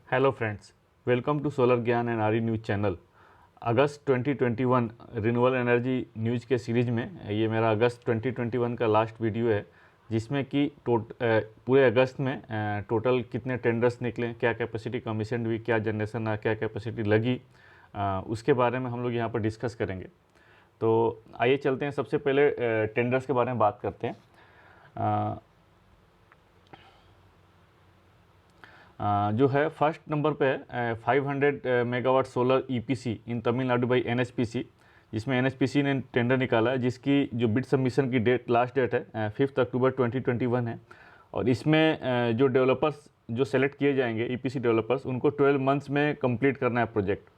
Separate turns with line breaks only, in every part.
Hello friends, welcome to solar Gyan and आरी news channel. अगस्त 2021 renewable energy news के series में ये मेरा अगस्त 2021 का लास्ट वीडियो है, जिसमें कि पूरे अगस्त में टोटल कितने टेंडर्स निकले, क्या कैपेसिटी कमीशन हुई, क्या जनरेशन क्या कैपेसिटी लगी, उसके बारे में हम लोग यहाँ पर डिस्कस करेंगे। तो आइए चलते हैं, सबसे पहले टेंडर्स के बारे में बात करते हैं। जो है फर्स्ट नंबर पे है 500 megawatt solar EPC in Tamil Nadu by NHPC, जिसमें एनएचपीसी ने टेंडर निकाला है, जिसकी जो बिड सबमिशन की लास्ट डेट है 5 अक्टूबर 2021 है। और इसमें जो डेवलपर्स जो सेलेक्ट किए जाएंगे ईपीसी डेवलपर्स, उनको 12 मंथ्स में कंप्लीट करना है प्रोजेक्ट।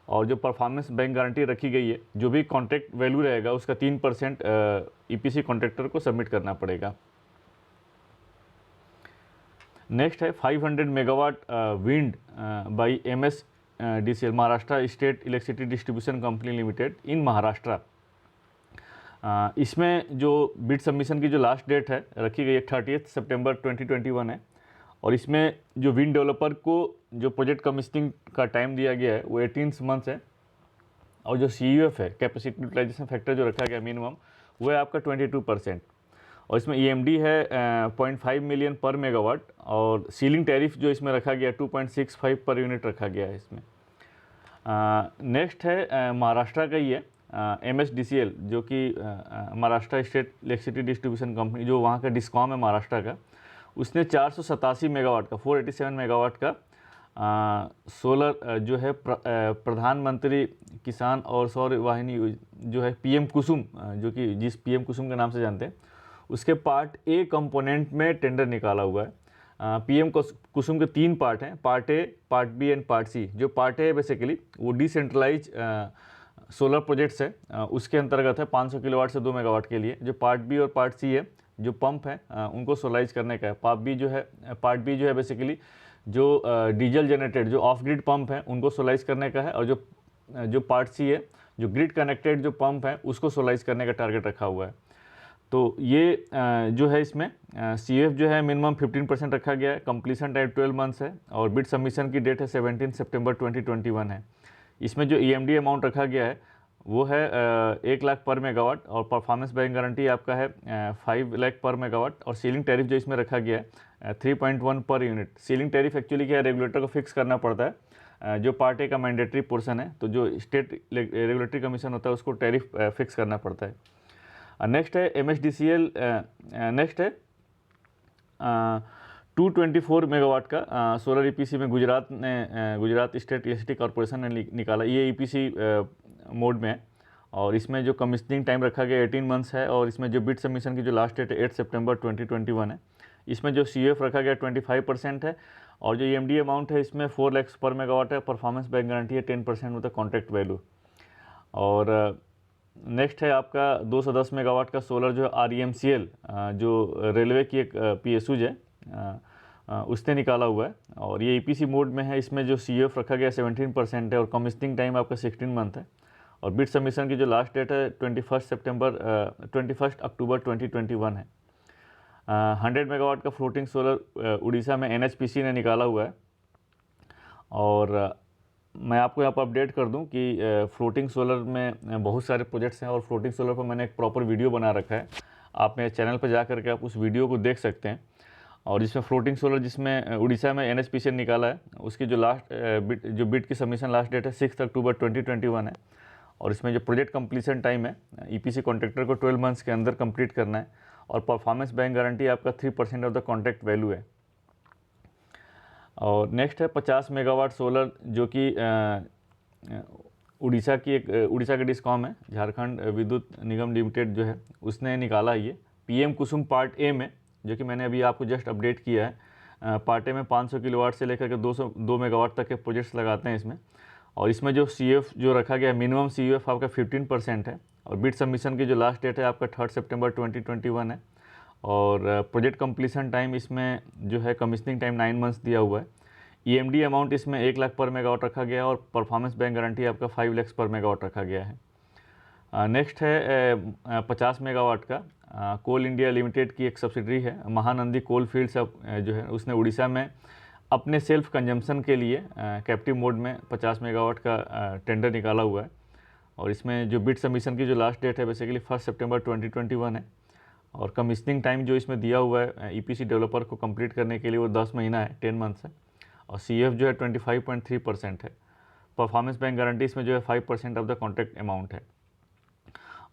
और जो परफॉर्मेंस बैंक गारंटी रखी गई है, जो भी कॉन्ट्रैक्ट वैल्यू रहेगा उसका 3% ईपीसी कॉन्ट्रैक्टर को सबमिट करना पड़ेगा। नेक्स्ट है 500 megawatt wind by MSDCL, Maharashtra state electricity distribution company limited in Maharashtra. इसमें जो बिड सबमिशन की जो लास्ट डेट है रखी गई है 30 सितंबर 2021 है। और इसमें जो विंड डेवलपर को जो प्रोजेक्ट कमीशनिंग का टाइम दिया गया है वो 18 मंथ्स है। और जो CUF है, कैपेसिटी यूटिलाइजेशन फैक्टर जो रखा गया मिनिमम, वो है आपका 22%। और इसमें EMD है 0.5 मिलियन पर मेगावाट। और सीलिंग टैरिफ जो इसमें रखा गया 2.65 पर यूनिट रखा गया है इसमें। नेक्स्ट है महाराष्ट्र का ही है MSDCL, जो कि Maharashtra state electricity distribution company, जो वहाँ का डिस्कॉम है महाराष्ट्र का। उसने 487 मेगावाट का 487 मेगावाट का सोलर जो है प्रधानमंत्री किसान और सौर वाहिनी जो है PM कुसुम, जो कि जिस PM कुसुम के नाम से जानते हैं, उसके पार्ट ए कंपोनेंट में टेंडर निकाला हुआ है। PM कुसुम के 3 पार्ट हैं, part A, part B and part C. जो पार्ट ए है बेसिकली वो डिसेंट्रलाइज सोलर प्रोजेक्ट्स है, उसके अंतर्गत है 500 किलोवाट से 2 मेगावाट के लिए। जो पार्ट बी और पार्ट सी है, जो पंप है उनको सोलराइज करने का है। पार्ट बी जो है बेसिकली जो डीजल जनरेटेड जो ऑफ ग्रिड पंप है उनको सोलराइज करने का है। और जो पार्ट सी है, जो ग्रिड कनेक्टेड जो पंप है उसको सोलराइज करने का टारगेट रखा हुआ है। तो ये जो है इसमें CUF जो है मिनिमम 15% रखा गया है। कंप्लीशन टाइम 12 मंथ्स है। और बिड सबमिशन की डेट है 17 सितंबर 2021 है। इसमें जो EMD अमाउंट रखा गया है वो है 1 लाख पर मेगावाट। और परफॉर्मेंस बैंक गारंटी आपका है 5 लाख पर मेगावाट। और सीलिंग टैरिफ जो इसमें रखा गया है 3.1 per unit. Ceiling tariff actually क्या है, रेगुलेटर को फिक्स करना पड़ता है। जो पार्ट ए का मैंडेटरी पोर्शन है, तो जो स्टेट रेगुलेटरी कमीशन होता है उसको टैरिफ फिक्स करना पड़ता है। नेक्स्ट है MSDCL, नेक्स्ट है 224 मेगावाट का सोलर EPC में गुजरात स्टेट इलेक्ट्रिसिटी कॉरपोरेशन ने निकाला। ये EPC मोड में है। और इसमें जो कमीशनिंग टाइम रखा गया 18 मंथ्स है। और इसमें जो बिड सबमिशन की जो लास्ट डेट है 8 सितंबर 2021 है। इसमें जो CUF रखा गया 25% है। और जो EMD अमाउंट है इसमें 4 लाख पर मेगावाट है। परफॉर्मेंस बैंक गारंटी है 10% होता है कॉन्ट्रैक्ट वैल्यू। और नेक्स्ट है आपका 210 मेगावाट का सोलर जो REMCL, जो रेलवे की एक PSU है, उसने निकाला हुआ है। और ये EPC मोड में है। इसमें जो CUF रखा गया 17% है। और कमीशनिंग टाइम आपका 16 मंथ है। और बिड सबमिशन की जो लास्ट डेट है 21 अक्टूबर 2021 है। 100 मेगावाट का फ्लोटिंग सोलर उड़ीसा में NHPC ने निकाला हुआ है। और मैं आपको यहाँ पर अपडेट कर दूं कि फ्लोटिंग सोलर में बहुत सारे प्रोजेक्ट्स हैं। और फ्लोटिंग सोलर पर मैंने एक प्रॉपर वीडियो बना रखा है, आप मेरे चैनल पर जा करके आप उस वीडियो को देख सकते हैं। और जिसमें फ्लोटिंग सोलर जिसमें उड़ीसा में NHPC ने निकाला है, उसकी जो बिड की सबमिशन लास्ट डेट है 6 अक्टूबर 2021 है। और इसमें जो प्रोजेक्ट कंप्लीशन टाइम है EPC कॉन्ट्रैक्टर को 12 मंथ्स के अंदर कंप्लीट करना है। और परफॉर्मेंस बैंक गारंटी आपका 3% ऑफ द कॉन्ट्रैक्ट वैल्यू है। और नेक्स्ट है 50 मेगावाट सोलर, जो कि उड़ीसा का डिस्कॉम है, झारखंड विद्युत निगम लिमिटेड जो है, उसने निकाला ये PM कुसुम पार्ट ए में, जो कि मैंने अभी आपको जस्ट अपडेट किया है। पार्ट ए में 500 किलोवाट से लेकर के 202 मेगावाट तक के प्रोजेक्ट्स लगाते हैं इसमें। और इसमें जो CUF जो रखा गया है, मिनिमम CUF आपका 15% है। और बिड सबमिशन की जो लास्ट डेट है आपका 3 सितंबर 2021 है। और प्रोजेक्ट कंप्लीशन टाइम इसमें जो है कमीशनिंग टाइम 9 मंथ्स दिया हुआ है। EMD अमाउंट इसमें 1 लाख पर मेगावाट रखा गया है। और परफॉर्मेंस बैंक गारंटी आपका 5 लाख पर मेगावाट रखा गया है। नेक्स्ट है 50 मेगावाट का कोल इंडिया लिमिटेड की एक सब्सिडरी है, महानंदी कोल फील्ड्स जो है, उसने उड़ीसा में अपने सेल्फ कंजम्पशन के लिए कैप्टिव मोड में 50 मेगावाट का टेंडर निकाला हुआ है। और इसमें जो बिड सबमिशन की जो लास्ट डेट है बेसिकली 1 सितंबर 2021 है। और कमीशनिंग टाइम जो इसमें दिया हुआ है ईपीसी डेवलपर को कंप्लीट करने के लिए वो 10 महीना है, 10 मंथ्स है। और सीएफ जो है 25.3% है। परफॉर्मेंस बैंक गारंटी इसमें जो है 5% ऑफ द कॉन्ट्रैक्ट अमाउंट है।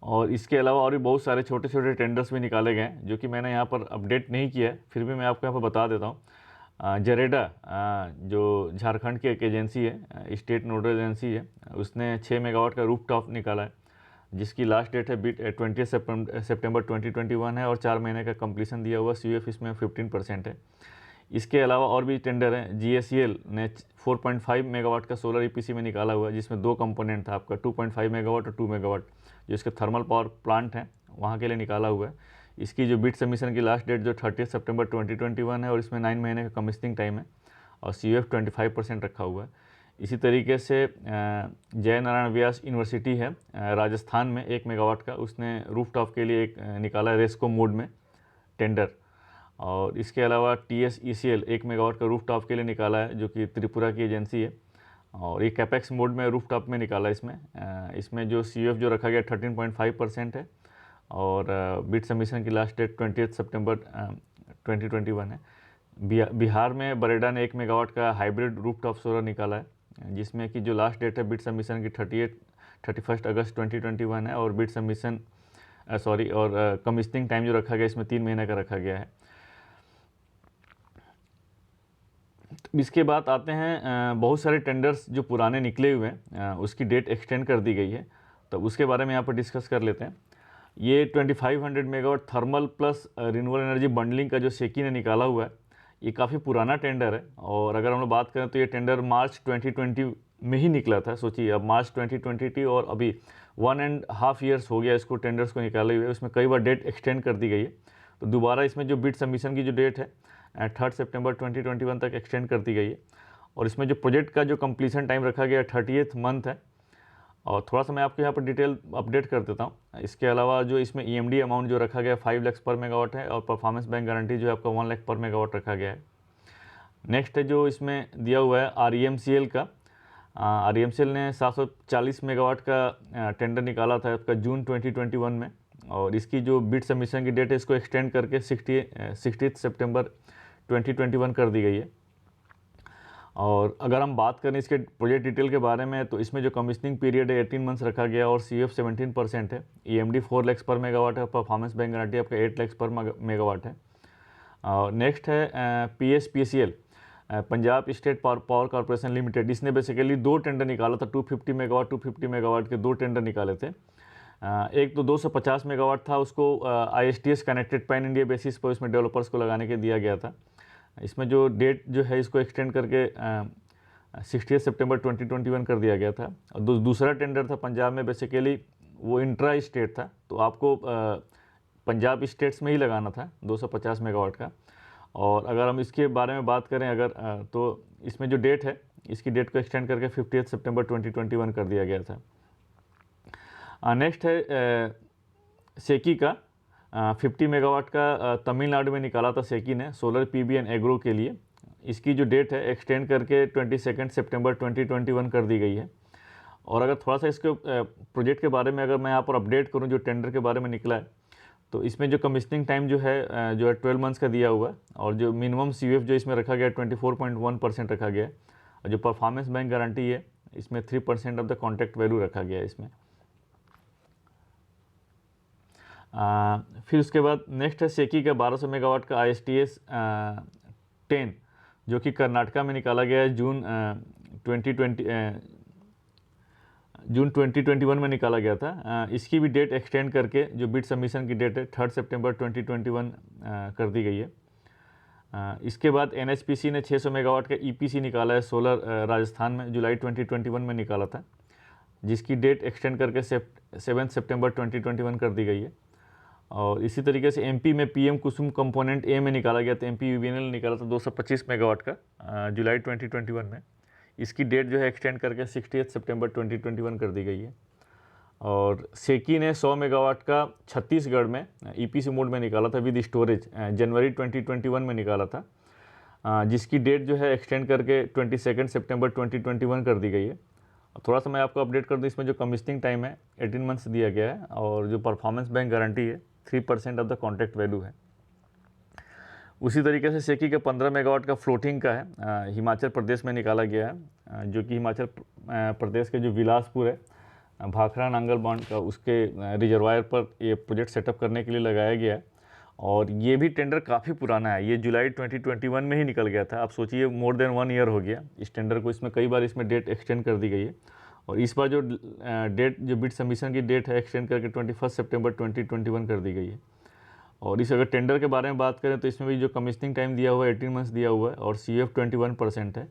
और इसके अलावा और भी बहुत सारे छोटे छोटे टेंडर्स भी निकाले गए हैं जो कि मैंने यहाँ पर अपडेट नहीं किया है, फिर भी मैं आपको यहाँ पर बता देता हूँ। जरेडा जो झारखंड की एक एजेंसी है, स्टेट नोडल एजेंसी है, उसने 6 मेगावाट का रूफ टॉप निकाला है जिसकी लास्ट डेट है 20 सितंबर 2021 है और 4 महीने का कंप्लीसन दिया हुआ। सीयूएफ इसमें 15% है। इसके अलावा और भी टेंडर हैं। जीएससीएल ने 4.5 मेगावाट का सोलर ईपीसी में निकाला हुआ है जिसमें 2 कंपोनेंट था आपका, 2.5 मेगावाट और 2 मेगावाट, जो इसके थर्मल पावर प्लांट हैं वहाँ के लिए निकाला हुआ है। इसकी जो बिड सबमिशन की लास्ट डेट जो 30 सितंबर 2021 है और इसमें 9 महीने का कमीशनिंग टाइम है और सीयूएफ 25% रखा हुआ है। इसी तरीके से जय नारायण व्यास यूनिवर्सिटी है राजस्थान में 1 मेगावाट का, उसने रूफटॉप के लिए एक निकाला है रेस्को मोड में टेंडर। और इसके अलावा TSECL 1 मेगावाट का रूफटॉप के लिए निकाला है जो कि त्रिपुरा की एजेंसी है और ये कैपेक्स मोड में रूफटॉप में निकाला है। इसमें जो सीयूएफ जो रखा गया 13.5% है और बिड सबमिशन की लास्ट डेट 20 सितंबर 2021 है। बिहार में बरेडा ने 1 मेगावाट का हाइब्रिड रूफटॉप सोलर निकाला है जिसमें कि जो लास्ट डेट है बिड सबमिशन की 31 अगस्त 2021 है और बिड सबमिशन और कमीशनिंग टाइम जो रखा गया इसमें 3 महीने का रखा गया है। इसके बाद आते हैं बहुत सारे टेंडर्स जो पुराने निकले हुए हैं उसकी डेट एक्सटेंड कर दी गई है, तो उसके बारे में यहाँ पर डिस्कस कर लेते हैं। ये 2500 megawatt thermal plus renewable energy bundling का जो सेकी ने निकाला हुआ है, ये काफ़ी पुराना टेंडर है। और अगर हम लोग बात करें तो ये टेंडर मार्च 2020 में ही निकला था। सोचिए अब मार्च 2022 और अभी 1.5 ईयर्स हो गया इसको टेंडर्स को निकाले हुए, उसमें कई बार डेट एक्सटेंड कर दी गई है। तो दोबारा इसमें जो बिड सबमिशन की जो डेट है 3 सितंबर 2021 तक एक्सटेंड कर दी गई है। और इसमें जो प्रोजेक्ट का जो कंप्लीसन टाइम रखा गया 30th मंथ है। और थोड़ा सा मैं आपको यहाँ पर डिटेल अपडेट कर देता हूँ। इसके अलावा जो इसमें EMD अमाउंट जो रखा गया 5 लाख पर मेगावाट है और परफॉर्मेंस बैंक गारंटी जो है आपका 1 लाख पर मेगावाट रखा गया है। नेक्स्ट है जो इसमें दिया हुआ है REMCL का। REMCL ने 740 मेगावाट का टेंडर निकाला था आपका जून 2021 में और इसकी जो बिड सबमिशन की डेट है इसको एक्सटेंड करके 60 सितंबर 2021 कर दी गई है। और अगर हम बात करें इसके प्रोजेक्ट डिटेल के बारे में तो इसमें जो कमीशनिंग पीरियड है 18 मंथ्स रखा गया और CF 17% है। EMD 4 लाख पर मेगावाट है, परफॉर्मेंस बैंक गारंटी आपका 8 लाख पर मेगावाट है। और नेक्स्ट है PSPCL Punjab state power corporation limited. इसने बेसिकली 2 टेंडर निकाला था, 250 मेगावाट के 2 टेंडर निकाले थे। एक तो 250 मेगावाट था, उसको ISTS connected pan India basis पर इसमें डेवलपर्स को लगाने के दिया गया था। इसमें जो डेट जो है इसको एक्सटेंड करके 60 सितंबर 2021 कर दिया गया था। और दूसरा टेंडर था पंजाब में, बेसिकली वो इंट्रा स्टेट था, तो आपको पंजाब स्टेट्स में ही लगाना था 250 मेगावाट का। और अगर हम इसके बारे में बात करें अगर तो इसमें जो डेट है इसकी डेट को एक्सटेंड करके 50 सितंबर 2021 कर दिया गया था। नेक्स्ट है सेकी का 50 मेगावाट का तमिलनाडु में निकाला था सेकी ने सोलर PV एंड एग्रो के लिए। इसकी जो डेट है एक्सटेंड करके 22 सितंबर 2021 कर दी गई है। और अगर थोड़ा सा इसके प्रोजेक्ट के बारे में अगर मैं यहाँ पर अपडेट करूँ जो टेंडर के बारे में निकला है, तो इसमें जो कमीशनिंग टाइम जो है 12 मंथ्स का दिया हुआ है और जो मिनिमम CUF जो इसमें रखा गया 24.1% रखा गया है। और जो परफॉर्मेंस बैंक गारंटी है इसमें 3% ऑफ द कॉन्ट्रैक्ट वैल्यू रखा गया है इसमें। फिर उसके बाद नेक्स्ट है सेकी का 1200 मेगावाट का ISTS 10 जो कि कर्नाटका में निकाला गया है जून 2021 में निकाला गया था। इसकी भी डेट एक्सटेंड करके जो बिड सबमिशन की डेट है 3 सितंबर 2021 कर दी गई है। इसके बाद NHPC ने 600 मेगावाट का EPC निकाला है सोलर राजस्थान में, जुलाई 2021 में निकाला था, जिसकी डेट एक्सटेंड करके 7 सितंबर 2021 कर दी गई है। और इसी तरीके से MP में PM कुसुम कंपोनेंट A में निकाला गया था, MP UVNL निकाला था 225 मेगावाट का जुलाई 2021 में। इसकी डेट जो है एक्सटेंड करके 60 सितंबर 2021 कर दी गई है। और सेकी ने 100 मेगावाट का छत्तीसगढ़ में EPC मोड में निकाला था विद स्टोरेज, जनवरी 2021 में निकाला था। जिसकी डेट जो है एक्सटेंड करके 22 सितंबर 2021 कर दी गई है। थोड़ा सा मैं आपको अपडेट कर दूँ, इसमें जो कमिश्निंग टाइम है 18 मंथ्स दिया गया है और जो परफॉर्मेंस बैंक गारंटी है 3% ऑफ द कॉन्ट्रैक्ट वैल्यू है। उसी तरीके से सेकी का 15 मेगावाट का फ्लोटिंग का है, हिमाचल प्रदेश में निकाला गया है, जो कि हिमाचल प्रदेश के जो बिलासपुर है, भाखड़ा नांगल बांध का, उसके रिजर्वायर पर ये प्रोजेक्ट सेटअप करने के लिए लगाया गया है। और ये भी टेंडर काफ़ी पुराना है, ये जुलाई 2021 में ही निकल गया था। आप सोचिए मोर देन 1 ईयर हो गया इस टेंडर को, इसमें कई बार इसमें डेट एक्सटेंड कर दी गई है। और इस बार जो डेट, जो बिड सबमिशन की डेट है, एक्सटेंड करके 21 सितंबर 2021 कर दी गई है। और इस अगर टेंडर के बारे में बात करें तो इसमें भी जो कमिश्निंग टाइम दिया हुआ है 18 मंथ्स दिया हुआ है और CF 21% है।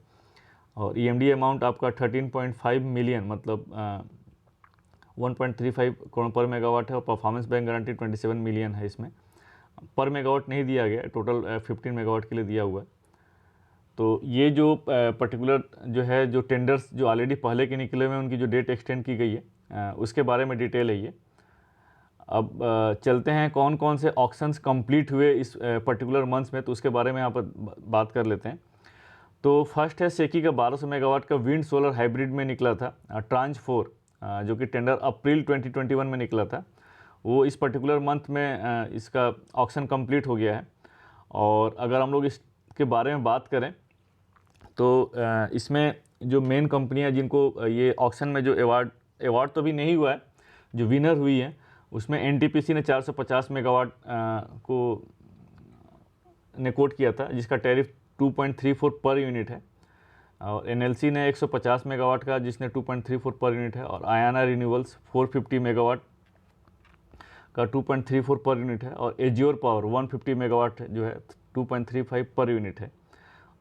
और EMD अमाउंट आपका 13.5 मिलियन मतलब 1.35 करोड़ पर मेगावाट है। और परफॉर्मेंस बैंक गारंटी 27 मिलियन है। इसमें पर मेगावाट नहीं दिया गया, टोटल 15 मेगावाट के लिए दिया हुआ है। तो ये जो पर्टिकुलर जो है, जो टेंडर्स जो ऑलरेडी पहले के निकले हुए हैं उनकी जो डेट एक्सटेंड की गई है, उसके बारे में डिटेल है ये। अब चलते हैं कौन कौन से ऑक्शंस कंप्लीट हुए इस पर्टिकुलर मंथ्स में, तो उसके बारे में यहाँ पर बात कर लेते हैं। तो फर्स्ट है सेकी का 1200 मेगावाट का विंड सोलर हाइब्रिड में निकला था, ट्रांच 4, जो कि टेंडर अप्रैल 2021 में निकला था। वो इस पर्टिकुलर मंथ में इसका ऑक्शन कंप्लीट हो गया है। और अगर हम लोग इसके बारे में बात करें तो इसमें जो मेन कंपनियां जिनको ये ऑक्शन में जो अवार्ड तो भी नहीं हुआ है, जो विनर हुई है उसमें NTPC ने 450 मेगावाट को ने कोट किया था, जिसका टैरिफ 2.34 पर यूनिट है। और NLC ने 150 मेगावाट का, जिसने 2.34 पर यूनिट है। और आयाना रिन्यूएबल्स 450 मेगावाट का 2.34 पर यूनिट है। और एजियोर पावर 150 मेगावाट जो है 2.35 पर यूनिट है।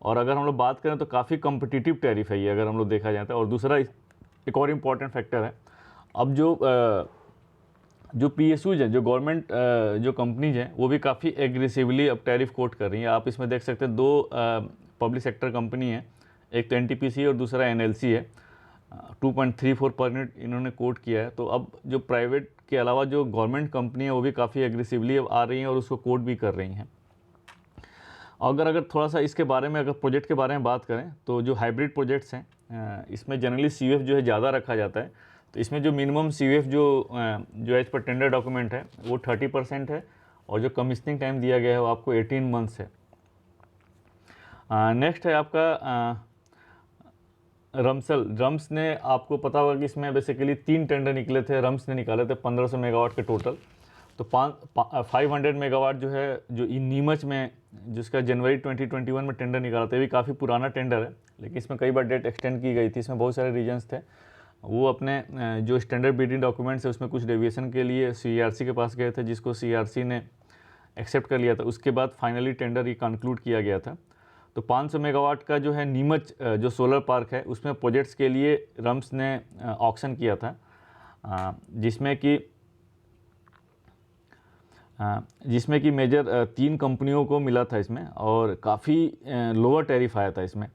और अगर हम लोग बात करें तो काफ़ी कॉम्पिटिटिव टैरिफ है ये, अगर हम लोग देखा जाता है। और दूसरा एक और इम्पॉर्टेंट फैक्टर है, अब जो PSUs हैं, जो गवर्नमेंट जो कंपनीज हैं, वो भी काफ़ी एग्रेसिवली अब टैरिफ कोट कर रही हैं। आप इसमें देख सकते हैं 2 पब्लिक सेक्टर कंपनी है, एक तो NTPC और दूसरा NLC है। 2.34 पर यूनिट इन्होंने कोट किया है। तो अब जो प्राइवेट के अलावा जो गवर्नमेंट कंपनी है वो भी काफ़ी एग्रेसिवली अब आ रही हैं और उसको कोट भी कर रही हैं। अगर थोड़ा सा इसके बारे में, अगर प्रोजेक्ट के बारे में बात करें तो जो हाइब्रिड प्रोजेक्ट्स हैं, इसमें जनरली CUF जो है ज़्यादा रखा जाता है। तो इसमें जो मिनिमम CUF जो एज पर टेंडर डॉक्यूमेंट है वो 30% है। और जो कमिश्निंग टाइम दिया गया है वो आपको 18 मंथ्स है। नेक्स्ट है आपका रम्स ने, आपको पता होगा कि इसमें बेसिकली 3 टेंडर निकले थे, रम्स ने निकाले थे 1500 मेगावाट के टोटल। तो 500 मेगावाट जो है, जो नीमच में, जिसका जनवरी 2021 में टेंडर निकाला था, ये भी काफ़ी पुराना टेंडर है, लेकिन इसमें कई बार डेट एक्सटेंड की गई थी। इसमें बहुत सारे रीजन्स थे। वो अपने जो स्टैंडर्ड बिडिंग डॉक्यूमेंट्स है उसमें कुछ डेविएशन के लिए CERC के पास गए थे, जिसको CERC ने एक्सेप्ट कर लिया था। उसके बाद फाइनली टेंडर ये कंक्लूड किया गया था। तो 500 मेगावाट का जो है नीमच जो सोलर पार्क है, उसमें प्रोजेक्ट्स के लिए रम्स ने ऑक्शन किया था, जिसमें कि मेजर 3 कंपनियों को मिला था इसमें। और काफ़ी लोअर टैरिफ आया था इसमें।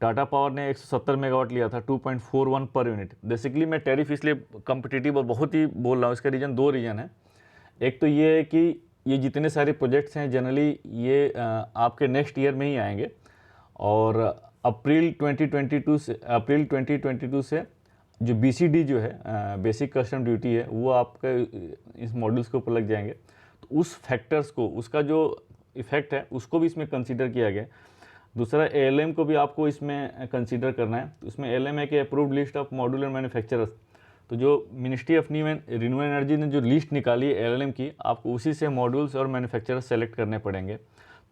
टाटा पावर ने 170 मेगावाट लिया था 2.41 पर यूनिट। बेसिकली मैं टैरिफ इसलिए कम्पिटिटिव और बहुत ही बोल रहा हूँ, इसका रीज़न 2 रीज़न है। एक तो ये है कि ये जितने सारे प्रोजेक्ट्स हैं जनरली ये आपके नेक्स्ट ईयर में ही आएंगे। और अप्रैल 2022 से जो BCD जो है, बेसिक कस्टम ड्यूटी है, वो आपके इस मॉडल्स के ऊपर लग जाएंगे। तो उस फैक्टर्स को, उसका जो इफ़ेक्ट है उसको भी इसमें कंसीडर किया गया। दूसरा ALM को भी आपको इसमें कंसीडर करना है। तो उसमें ALM है कि approved list of modular manufacturers. तो जो मिनिस्ट्री ऑफ रिन्यूएबल एनर्जी ने जो लिस्ट निकाली है ALM की, आपको उसी से मॉड्यूल्स और मैन्युफैक्चरर्स सेलेक्ट करने पड़ेंगे।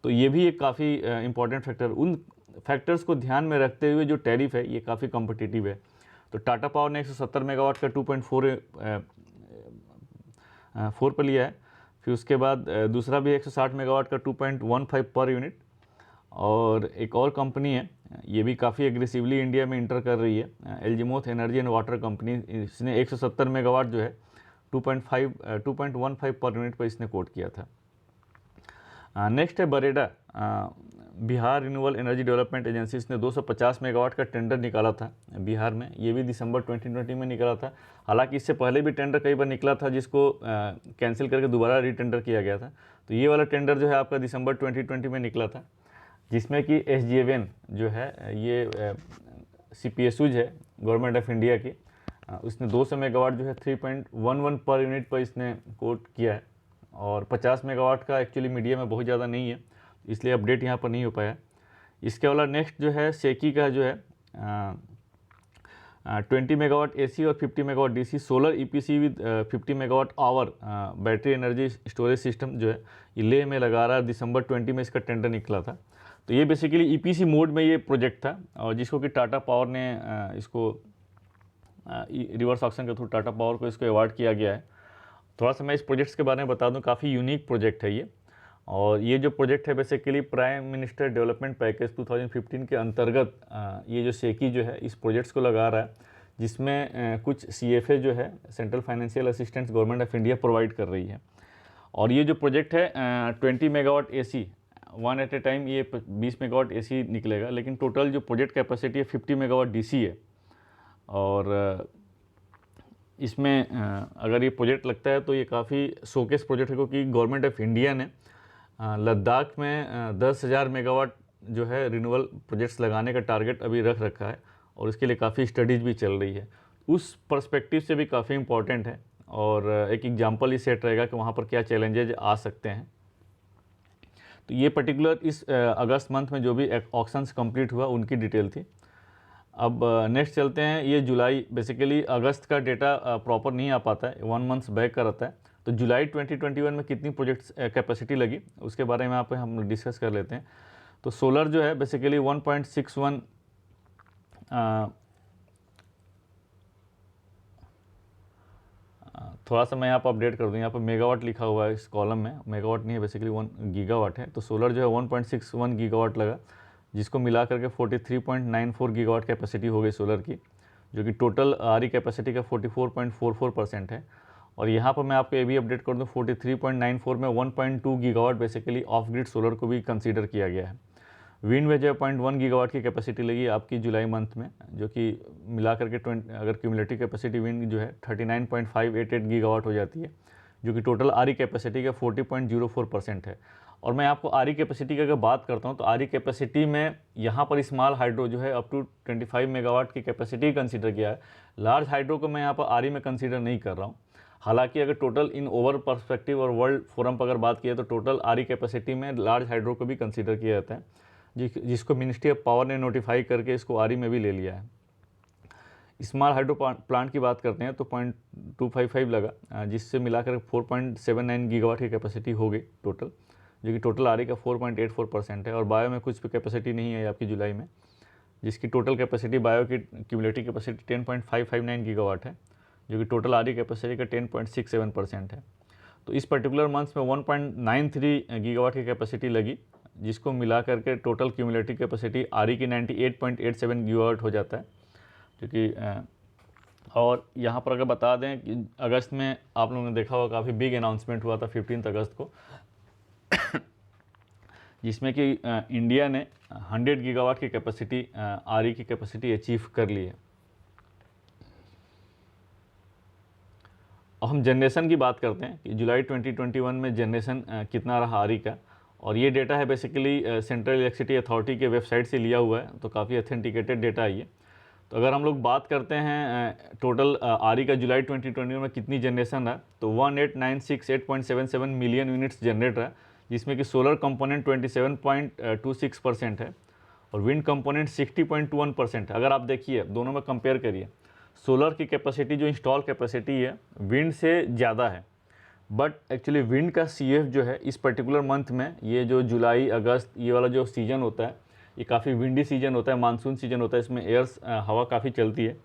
तो ये भी एक काफ़ी इंपॉर्टेंट फैक्टर, उन फैक्टर्स को ध्यान में रखते हुए जो टैरिफ है ये काफ़ी कॉम्पिटिटिव है। तो टाटा पावर ने 170 मेगावाट का 2.4 पर लिया है। फिर उसके बाद दूसरा भी 160 मेगावाट का 2.15 पर यूनिट। और एक और कंपनी है, ये भी काफ़ी एग्रेसिवली इंडिया में इंटर कर रही है, एल्जीमोथ एनर्जी एंड वाटर कंपनी। इसने 170 मेगावाट जो है 2.15 पर यूनिट पर इसने कोट किया था। नेक्स्ट है BREDA, Bihar renewable energy development agency. इसने 250 मेगावाट का टेंडर निकाला था बिहार में। ये भी दिसंबर 2020 में निकाला था। हालांकि इससे पहले भी टेंडर कई बार निकला था, जिसको कैंसिल करके दोबारा रीटेंडर किया गया था। तो ये वाला टेंडर जो है आपका दिसंबर 2020 में निकला था। जिसमें कि SJVN जो है ये CPSUs है गवर्नमेंट ऑफ इंडिया की, उसने 200 मेगावाट जो है 3.11 पर यूनिट पर इसने कोट किया है, और 50 मेगावाट का एक्चुअली मीडिया में बहुत ज़्यादा नहीं है, इसलिए अपडेट यहाँ पर नहीं हो पाया। इसके अलावा नेक्स्ट जो है सेकी का जो है 20 मेगावाट AC और 50 megawatt DC solar EPC with 50 megawatt our battery energy storage system जो है ये लेह में लगा रहा है। दिसंबर 20 में इसका टेंडर निकला था। तो ये बेसिकली EPC मोड में ये प्रोजेक्ट था, और जिसको कि टाटा पावर ने इसको रिवर्स ऑक्शन के थ्रू टाटा पावर को इसको अवार्ड किया गया है। थोड़ा सा मैं इस प्रोजेक्ट्स के बारे में बता दूं, काफ़ी यूनिक प्रोजेक्ट है ये। और ये जो प्रोजेक्ट है basically prime minister development package 2015 के अंतर्गत ये जो सेकी जो है इस प्रोजेक्ट्स को लगा रहा है, जिसमें कुछ CFA जो है central financial assistance government of India provide कर रही है। और ये जो प्रोजेक्ट है 20 megawatt AC one at a time ये 20 मेगावाट AC निकलेगा, लेकिन टोटल जो प्रोजेक्ट कैपेसिटी है 50 मेगावाट DC है। और इसमें अगर ये प्रोजेक्ट लगता है तो ये काफ़ी शोकेस प्रोजेक्ट है, क्योंकि गवर्नमेंट ऑफ इंडिया ने लद्दाख में 10,000 मेगावाट जो है रिन्यूएबल प्रोजेक्ट्स लगाने का टारगेट अभी रख रखा है, और इसके लिए काफ़ी स्टडीज़ भी चल रही है। उस पर्सपेक्टिव से भी काफ़ी इंपॉर्टेंट है, और एक एग्जांपल ही सेट रहेगा कि वहाँ पर क्या चैलेंजेज आ सकते हैं। तो ये पर्टिकुलर इस अगस्त मंथ में जो भी ऑक्शंस कंप्लीट हुआ उनकी डिटेल थी। अब नेक्स्ट चलते हैं। ये जुलाई, बेसिकली अगस्त का डेटा प्रॉपर नहीं आ पाता है, 1 मंथ्स बैक का रहता है। तो जुलाई 2021 में कितनी प्रोजेक्ट्स कैपेसिटी लगी उसके बारे में यहाँ पे हम डिस्कस कर लेते हैं। तो सोलर जो है बेसिकली 1.61 थोड़ा सा मैं यहाँ पर अपडेट कर दूँ, यहाँ पर मेगावाट लिखा हुआ है इस कॉलम में, मेगावाट नहीं है बेसिकली 1 गीगावाट है। तो सोलर जो है 1.61 गीगावाट लगा, जिसको मिला करके 43.94 गीगावाट कैपेसिटी हो गई सोलर की, जो कि टोटल RE कैपेसिटी का 44.44% है। और यहाँ पर मैं आपको ये भी अपडेट कर दूँ 43.94 में 1.2 gigawatt basically of grid solar को भी कंसीडर किया गया है। विंड में जो 0.1 गीगावाट की कैपेसिटी लगी आपकी जुलाई मंथ में, जो कि मिला करके अगर क्यूमुलेटिव कैपेसिटी विंड जो है 39.588 गीगावाट हो जाती है, जो कि टोटल RE कैपेसिटी का 40.04% है। और मैं आपको RE कैपेसिटी की अगर बात करता हूँ तो RE कैपेसिटी में यहाँ पर स्मॉल हाइड्रो जो है अप टू 25 मेगावाट की कैपेसिटी कंसीडर किया है। लार्ज हाइड्रो को मैं यहाँ पर RE में कंसीडर नहीं कर रहा हूँ। हालांकि अगर टोटल इन ओवर पर्सपेक्टिव और वर्ल्ड फोरम पर अगर बात किया तो टोटल RE कैपेसिटी में लार्ज हाइड्रो को भी कंसीडर किया जाता है, जिसको मिनिस्ट्री ऑफ पावर ने नोटिफाई करके इसको RE में भी ले लिया है। स्मॉल हाइड्रो प्लांट की बात करते हैं तो 0.255 लगा, जिससे मिलाकर 4.79 गीगावाट की कैपेसिटी हो गई टोटल, जो कि टोटल RE का 4.84% है। और बायो में कुछ भी कैपेसिटी नहीं है आपकी जुलाई में, जिसकी टोटल कैपेसिटी बायो की क्यूमुलेटिव कैपेसिटी 10.559 गीगावाट है, जो कि टोटल RE कैपेसिटी का 10.67% है। तो इस पर्टिकुलर मंथ्स में 1.93 गीगावाट की कैपेसिटी लगी, जिसको मिला करके टोटल क्यूमुलेटिव कैपेसिटी RE की 98.87 गीगावाट हो जाता है, जो कि और यहाँ पर अगर बता दें कि अगस्त में आप लोगों ने देखा होगा काफ़ी बिग अनाउंसमेंट हुआ था 15 अगस्त को जिसमें कि इंडिया ने 100 गीगावाट की कैपेसिटी RE की कैपेसिटी अचीव कर ली है। अब हम जनरेशन की बात करते हैं कि जुलाई 2021 में जनरेशन कितना रहा RE का, और ये डेटा है बेसिकली सेंट्रल इलेक्ट्रिसिटी अथॉरिटी के वेबसाइट से लिया हुआ है, तो काफ़ी ऑथेंटिकेटेड डेटा है ये। तो अगर हम लोग बात करते हैं टोटल RE का जुलाई 2021 में कितनी जनरेशन रहा, तो 18,968.77 मिलियन यूनिट्स जनरेट रहा, जिसमें कि सोलर कंपोनेंट 27.26% है और विंड कंपोनेंट 60.21% है। अगर आप देखिए दोनों में कंपेयर करिए, सोलर की कैपेसिटी जो इंस्टॉल कैपेसिटी है विंड से ज़्यादा है, बट एक्चुअली विंड का CF जो है इस पर्टिकुलर मंथ में, ये जो जुलाई अगस्त ये वाला जो सीज़न होता है ये काफ़ी विंडी सीजन होता है, मानसून सीजन होता है, इसमें एयर्स हवा काफ़ी चलती है।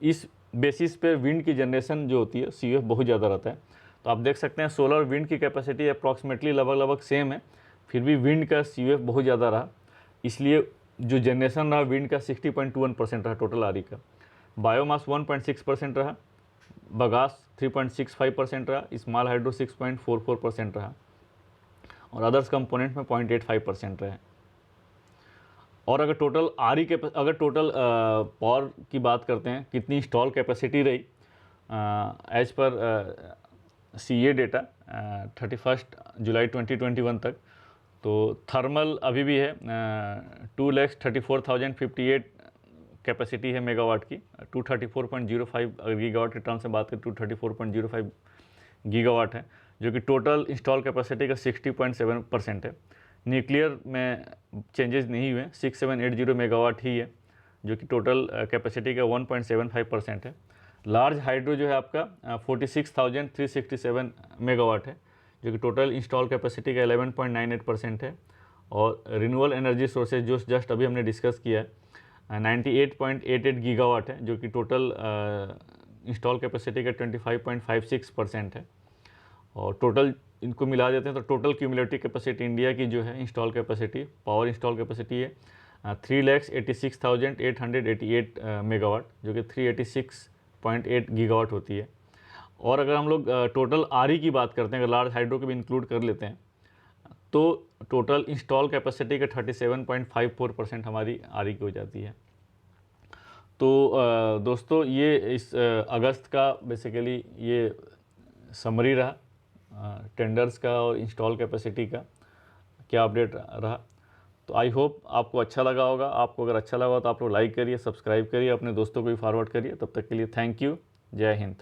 इस बेसिस पे विंड की जनरेशन जो होती है CF बहुत ज़्यादा रहता है। तो आप देख सकते हैं सोलर विंड की कैपेसिटी अप्रॉक्सीमेटली लगभग सेम है, फिर भी विंड का CF बहुत ज़्यादा रहा, इसलिए जो जनरेशन रहा विंड का 60.21% रहा टोटल RE का। बायोमास 1.6% रहा, बगास 3.65% रहा, स्मॉल हाइड्रो 6.44% रहा, और अदर्स कंपोनेंट में 0.85% रहे। और अगर टोटल RE के अगर टोटल पावर की बात करते हैं कितनी इंस्टॉल कैपेसिटी रही एज पर CA डेटा 31 जुलाई 2021 तक, तो थर्मल अभी भी है 2,34,058 कैपेसिटी है मेगावाट की, 234.05 गीगावाट के टर्म से बात करें 234.05 गीगावाट है, जो कि टोटल इंस्टॉल कैपेसिटी का 60.7% है। न्यूक्लियर में चेंजेस नहीं हुए, 6780 मेगावाट ही है, जो कि टोटल कैपेसिटी का 1.75% है। लार्ज हाइड्रो जो है आपका 46,367 मेगावाट है, जो कि टोटल इंस्टॉल कैपेसिटी का 11.98% है। और रिन्यूएबल एनर्जी सोर्सेज जो जस्ट अभी हमने डिस्कस किया है 98.88 गीगावाट है, जो कि टोटल इंस्टॉल कैपेसिटी का 25.56% है। और टोटल इनको मिला देते हैं तो टोटल क्यूमुलेटिव कैपेसिटी इंडिया की जो है install capacity, power install capacity है 3,86,888 मेगावाट, जो कि 386.8 गीगावाट होती है। और अगर हम लोग टोटल आरई की बात करते हैं, अगर लार्ज हाइड्रो को भी इंक्लूड कर लेते हैं, तो टोटल इंस्टॉल कैपेसिटी का 37.54% हमारी आरई की हो जाती है। तो दोस्तों ये इस अगस्त का बेसिकली ये समरी रहा टेंडर्स का और इंस्टॉल कैपेसिटी का क्या अपडेट रहा। तो आई होप आपको अच्छा लगा होगा। आपको अगर अच्छा लगा हो तो आप लोग लाइक करिए, सब्सक्राइब करिए, अपने दोस्तों को भी फॉरवर्ड करिए। तब तक के लिए थैंक यू, जय हिंद।